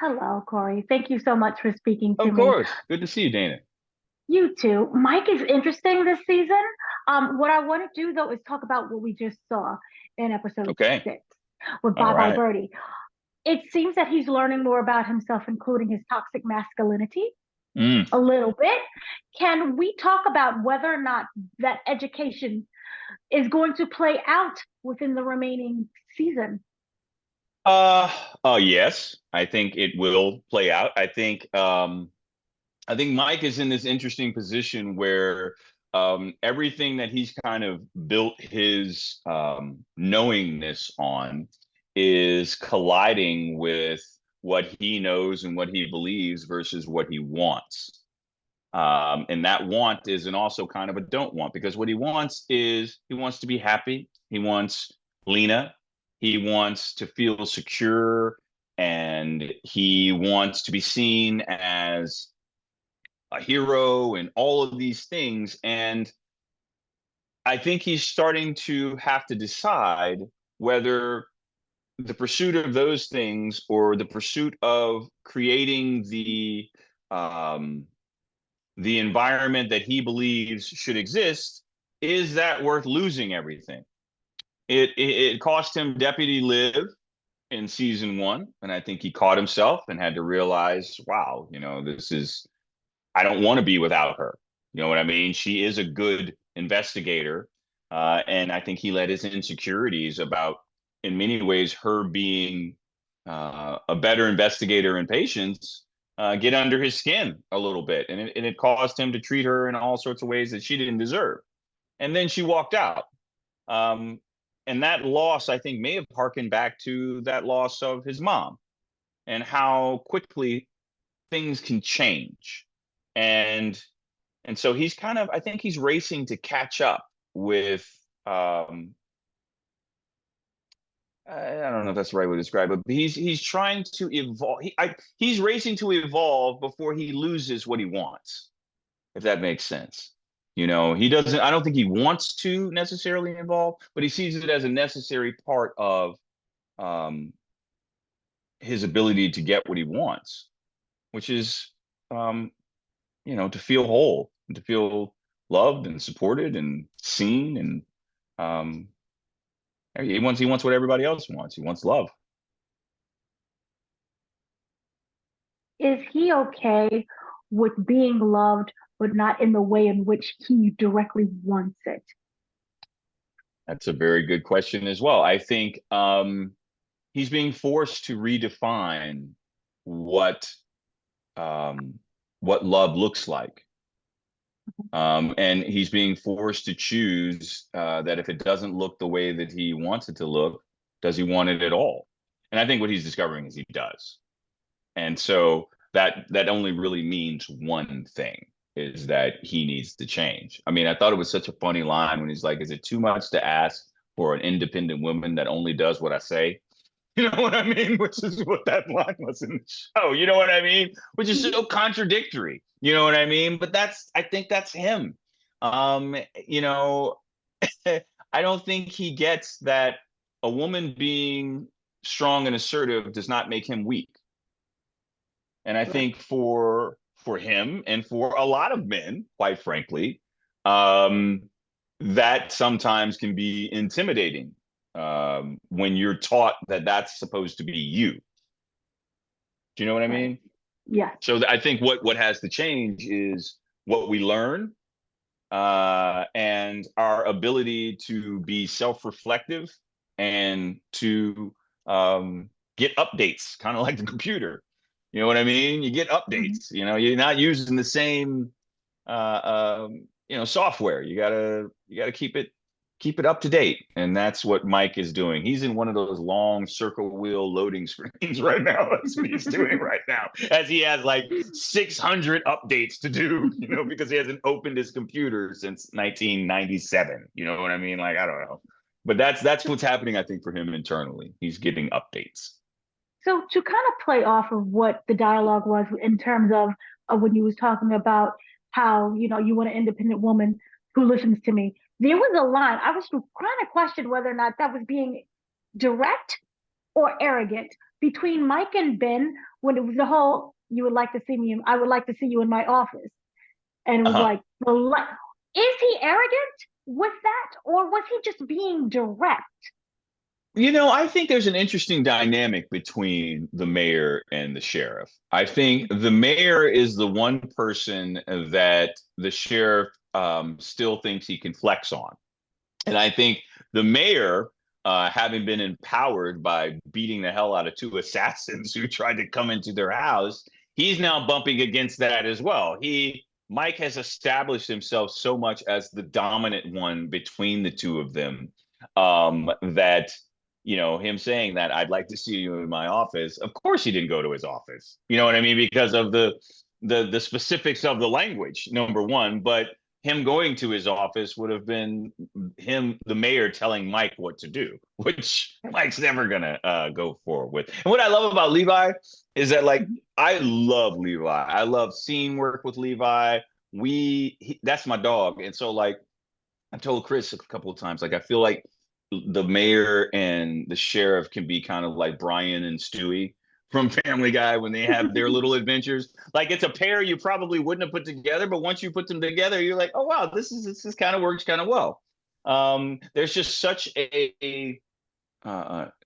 Hello, Corey. Thank you so much for speaking to Of me. course. Good to see you, Dana. You too. Mike is interesting this season. What I want to do though is talk about what we just saw in episode Okay. 6 with All Bye Bye right. Birdie. It seems that he's learning more about himself, including his toxic masculinity, Mm. a little bit. Can we talk about whether or not that education is going to play out within the remaining season? Uh, yes, I think it will play out. I think Mike is in this interesting position where everything that he's kind of built his knowingness on is colliding with what he knows and what he believes versus what he wants. And that want is and also kind of a don't want because what he wants is he wants to be happy. He wants Lena. He wants to feel secure and he wants to be seen as a hero and all of these things. And I think he's starting to have to decide whether the pursuit of those things or the pursuit of creating um, the environment that he believes should exist, is that worth losing everything? It cost him Deputy Liv in season one, and I think he caught himself and had to realize, wow, this is I don't want to be without her. You know what I mean? She is a good investigator, and I think he let his insecurities about, in many ways, her being a better investigator and patience get under his skin a little bit, and it caused him to treat her in all sorts of ways that she didn't deserve. And then she walked out. Um, and that loss, I think, may have harkened back to that loss of his mom and how quickly things can change. And and so he's kind of, I think he's racing to catch up with I don't know if that's the right way to describe it, but he's trying to evolve. He's racing to evolve before he loses what he wants, if that makes sense. He doesn't, I don't think he wants to necessarily evolve, but he sees it as a necessary part of um, his ability to get what he wants, which is, um, to feel whole and to feel loved and supported and seen. And um, he wants what everybody else wants. He wants love. Is he okay with being loved, but not in the way in which he directly wants it? That's a very good question as well. I think he's being forced to redefine what um, what love looks like. And he's being forced to choose that if it doesn't look the way that he wants it to look, does he want it at all? And I think what he's discovering is he does. And so that only really means one thing is that he needs to change. I mean, I thought it was such a funny line when he's like, is it too much to ask for an independent woman that only does what I say? You know what I mean? Which is what that line was in the show. You know what I mean? Which is so contradictory. You know what I mean? But I think that's him. Um, you know, I don't think he gets that a woman being strong and assertive does not make him weak. And I Right. think for him and for a lot of men, quite frankly, um, that sometimes can be intimidating when you're taught that that's supposed to be you. Do you know what I Right. mean? Yes. So I think what has to change is what we learn and our ability to be self-reflective and to get updates, kind of like the computer. You know what I mean? You get Mhm. updates. You're not using the same software. You gotta keep it up to date, and that's what Mike is doing. He's in one of those long circle wheel loading screens right now. That's what he's doing right now, as he has like 600 updates to do. Because he hasn't opened his computer since 1997. You know what I mean? Like I don't know, but that's what's happening. I think for him internally, he's getting updates. So to kind of play off of what the dialogue was in terms of when you was talking about how, you want an independent woman who listens to me, there was a line I was trying to question whether or not that was being direct or arrogant between Mike and Ben, when it was the whole, you would like to see me, I would like to see you in my office. And it was Uh-huh. like, is he arrogant with that? Or was he just being direct? I think there's an interesting dynamic between the mayor and the sheriff. I think the mayor is the one person that the sheriff still thinks he can flex on. And I think the mayor, having been empowered by beating the hell out of two assassins who tried to come into their house, he's now bumping against that as well. Mike has established himself so much as the dominant one between the two of them, that him saying that I'd like to see you in my office. Of course, he didn't go to his office. You know what I mean? Because of the specifics of the language, number one, but him going to his office would have been him, the mayor, telling Mike what to do, which Mike's never gonna go forward with. And what I love about Levi is that, like, I love Levi. I love scene work with Levi. That's my dog, and so, like, I told Chris a couple of times, like, I feel like the mayor and the sheriff can be kind of like Brian and Stewie from Family Guy when they have their little adventures. Like, it's a pair you probably wouldn't have put together, but once you put them together, you're like, oh wow, this is kind of works kind of well. There's just such a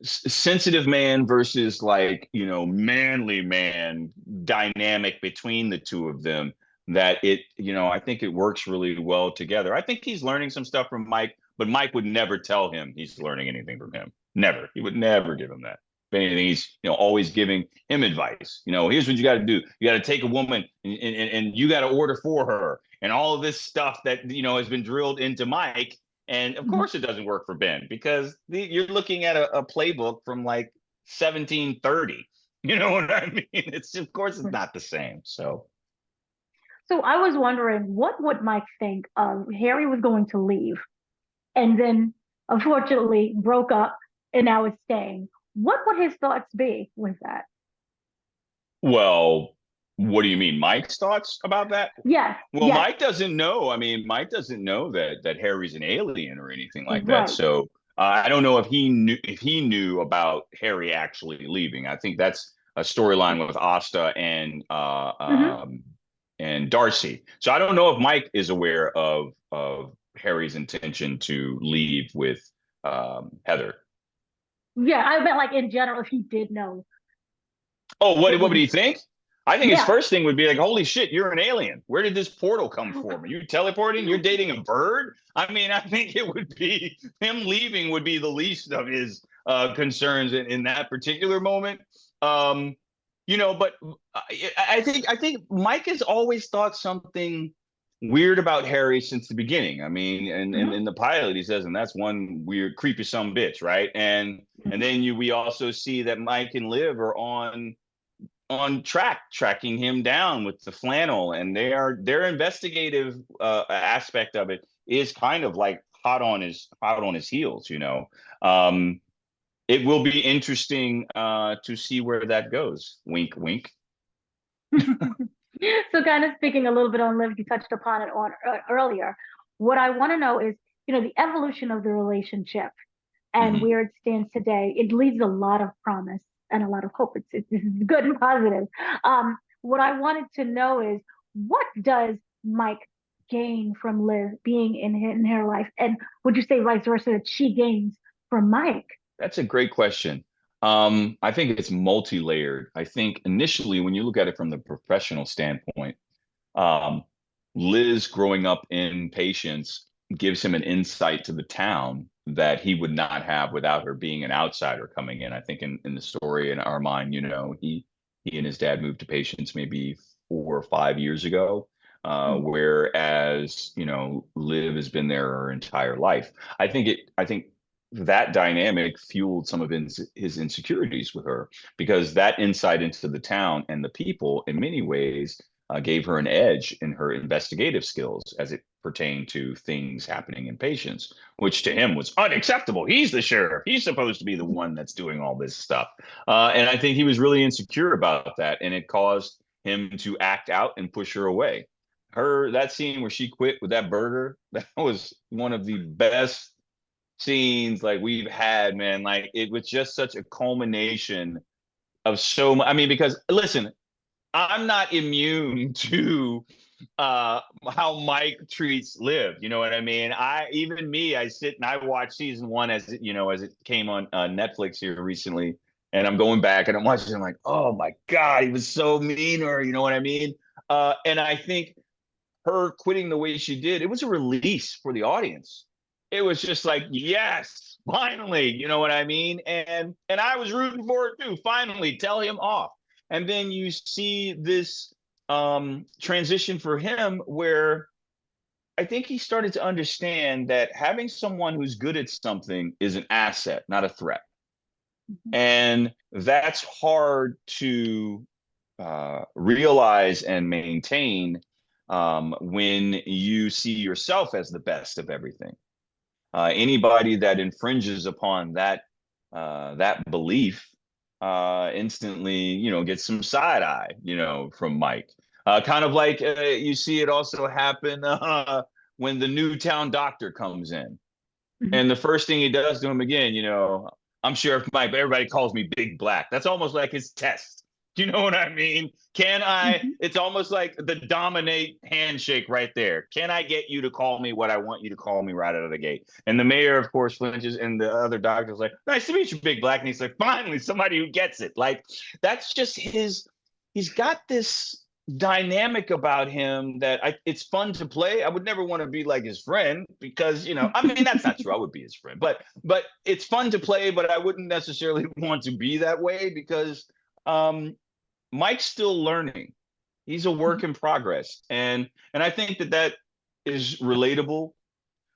sensitive man versus, like, manly man dynamic between the two of them, that I think it works really well together. I think he's learning some stuff from Mike, but Mike would never tell him he's learning anything from him. Never. He would never give him that. If anything, he's always giving him advice. Here's what you got to do. You got to take a woman and you got to order for her, and all of this stuff that has been drilled into Mike. And of course, it doesn't work for Ben, because you're looking at a playbook from like 1730. You know what I mean? Of course it's not the same. So I was wondering, what would Mike think of Harry was going to leave and then unfortunately broke up and now is staying? What would his thoughts be with that? Well, what do you mean? Mike's thoughts about that? Yes, Well, yes, Mike doesn't know. I mean, Mike doesn't know that Harry's an alien or anything like that. right. So I don't know if he knew about Harry actually leaving. I think that's a storyline with Asta Hmm. and Darcy. So I don't know if Mike is aware of Harry's intention to leave with Heather. Yeah, I meant like in general, if he did know, Oh, what what what would would he? he think? I think his Yeah. first thing would be like, "Holy shit, you're an alien! Where did this portal come from? Are you teleporting? You're dating a bird?" I mean, I think it would be him leaving would be the least of his concerns in that particular moment. Um, but I think Mike has always thought something weird about Harry since the beginning. I mean, and Hmm. in the pilot he says, and that's one weird creepy some bitch, right? And then we also see that Mike and Liv are on track, tracking him down with the flannel, and their investigative aspect of it is kind of like hot on his heels. Um, it will be interesting to see where that goes. Wink, wink. So kind of speaking a little bit on Liv, you touched upon it on earlier. What I want to know is, the evolution of the relationship and Mhm. where it stands today. It leaves a lot of promise and a lot of hope. This is good and positive. What I wanted to know is, what does Mike gain from Liv being in her life, and would you say vice versa that she gains from Mike? That's a great question. I think it's multi-layered. I think initially, when you look at it from the professional standpoint, Um, Liz growing up in Patience gives him an insight to the town that he would not have without her being an outsider coming in. I think in the story in our mind, he and his dad moved to Patience maybe 4 or 5 years ago. Whereas, Liv has been there her entire life. I think that dynamic fueled some of his insecurities with her, because that insight into the town and the people in many ways gave her an edge in her investigative skills as it pertained to things happening in Patients, which to him was unacceptable. He's the sheriff. He's supposed to be the one that's doing all this stuff. And I think he was really insecure about that, and it caused him to act out and push her away. That scene where she quit with that burger, that was one of the best scenes like we've had, man. Like, it was just such a culmination of so much. I mean, because listen, I'm not immune to how Mike treats Liv. You know what I mean? I sit and I watch season one as as it came on Netflix here recently, and I'm going back and I'm watching. I'm like, oh my god, he was so mean, or you know what I mean? And I think her quitting the way she did, it was a release for the audience. It was just like, yes, finally, you know what I mean? And I was rooting for it too. Finally, tell him off. And then you see this transition for him where I think he started to understand that having someone who's good at something is an asset, not a threat. Mhm. And that's hard to realize and maintain when you see yourself as the best of everything. Anybody that infringes upon that belief instantly, gets some side eye, from Mike. Kind of like you see it also happen when the new town doctor comes in, Mhm. and the first thing he does to him again, I'm Sheriff Mike, but everybody calls me Big Black. That's almost like his test. Do you know what I mean? Can I? Mhm. It's almost like the dominate handshake right there. Can I get you to call me what I want you to call me right out of the gate? And the mayor, of course, flinches, and the other doctor's like, "Nice to meet you, Big Black." And he's like, "Finally, somebody who gets it." Like that's just his. He's got this dynamic about him that it's fun to play. I would never want to be like his friend because I mean that's not true. I would be his friend, but it's fun to play. But I wouldn't necessarily want to be that way because um, Mike's still learning. He's a work in progress, and I think that is relatable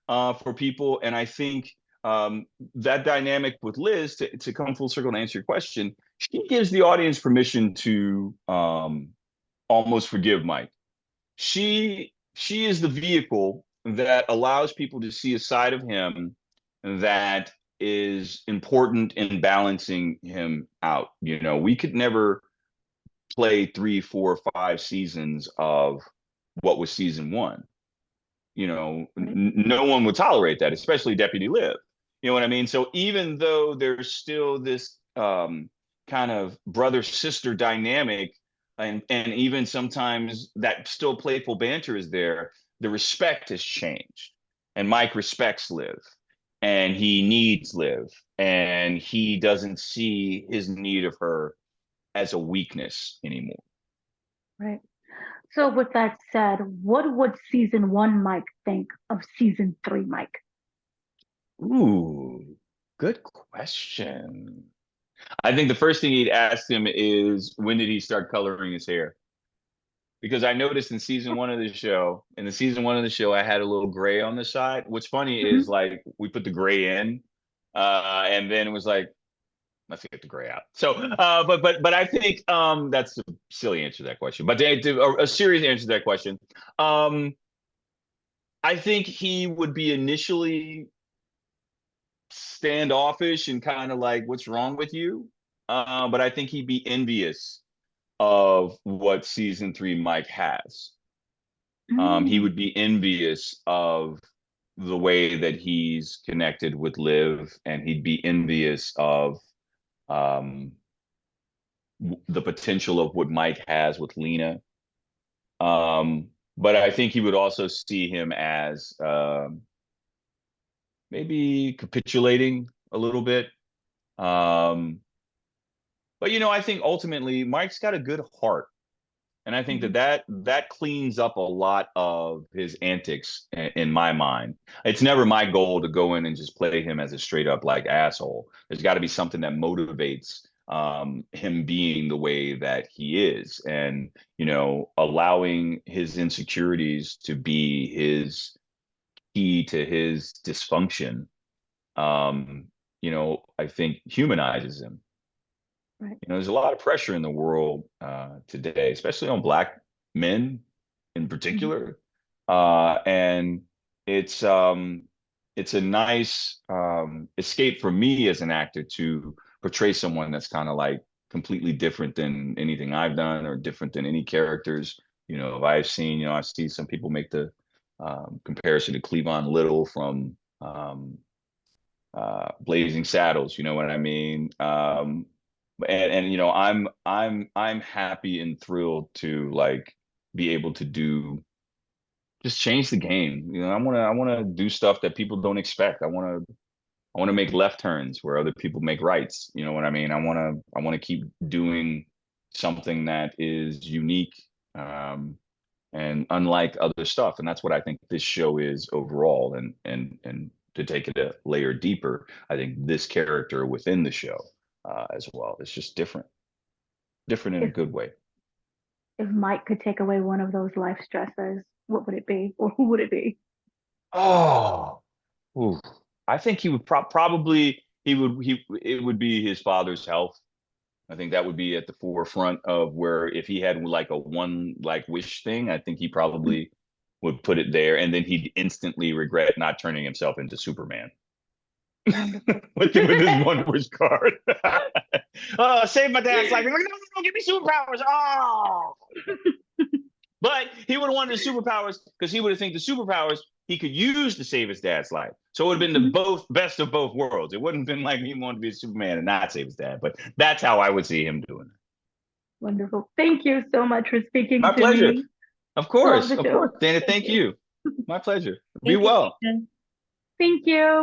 for people. And I think that dynamic with Liz to come full circle and answer your question, she gives the audience permission to almost forgive Mike. She is the vehicle that allows people to see a side of him that is important in balancing him out. We could never play 3, 4, 5 seasons of what was season one. Right. No one would tolerate that, especially Deputy Liv. You know what I mean? So even though there's still this kind of brother sister dynamic, and even sometimes that still playful banter is there, the respect has changed, and Mike respects Liv, and he needs Liv, and he doesn't see his need of her as a weakness anymore. Right. So with that said, what would season one Mike think of season three Mike? Ooh, good question. I think the first thing he'd ask him is when did he start coloring his hair? Because I noticed in the season one of the show, I had a little gray on the side. What's funny is Mhm. like we put the gray in, and then it was like, let's get the gray out. So, but I think that's a silly answer to that question. But a serious answer to that question, um, I think he would be initially standoffish and kind of like, what's wrong with you? But I think he'd be envious of what season three Mike has. He Mm. would be envious of the way that he's connected with Liv, and he'd be envious of um, the potential of what Mike has with Lena. But I think he would also see him as maybe capitulating a little bit. Um, but I think ultimately Mike's got a good heart. And I think Mhm. that cleans up a lot of his antics in my mind. It's never my goal to go in and just play him as a straight up like asshole. There's got to be something that motivates him being the way that he is, and allowing his insecurities to be his key to his dysfunction. I think humanizes him. Right. There's a lot of pressure in the world today, especially on Black men in Mhm. particular, and it's it's a nice escape for me as an actor to portray someone that's kind of like completely different than anything I've done or different than any characters. I've seen. I see some people make the comparison to Cleavon Little from Blazing Saddles. You know what I mean? And you know, I'm happy and thrilled to like be able to do just change the game. You know, I want to do stuff that people don't expect. I want to make left turns where other people make rights. You know what I mean? I want to keep doing something that is unique, and unlike other stuff. And that's what I think this show is overall. And to take it a layer deeper, I think this character within the show, as well, is just different in a If good way. Mike could take away one of those life stressors, what would it be, or who would it be? Oh, ooh. I think he would probably he it would be his father's health. I think that would be at the forefront of where if he had like a one like wish thing, I think he probably would put it there, and then he'd instantly regret not turning himself into Superman Wonderful. with his one wish card. Save my dad's life. He's like, no, no, no, give me superpowers. Oh, but he would have wanted the superpowers because he would have think the superpowers he could use to save his dad's life. So it would have been the both best of both worlds. It wouldn't have been like he wanted to be a Superman and not save his dad. But that's how I would see him doing it. Wonderful. Thank you so much for speaking My to pleasure. me. Love the Of show. course, Dana. Thank you. My pleasure. Be Thank you, well. Lena. Thank you.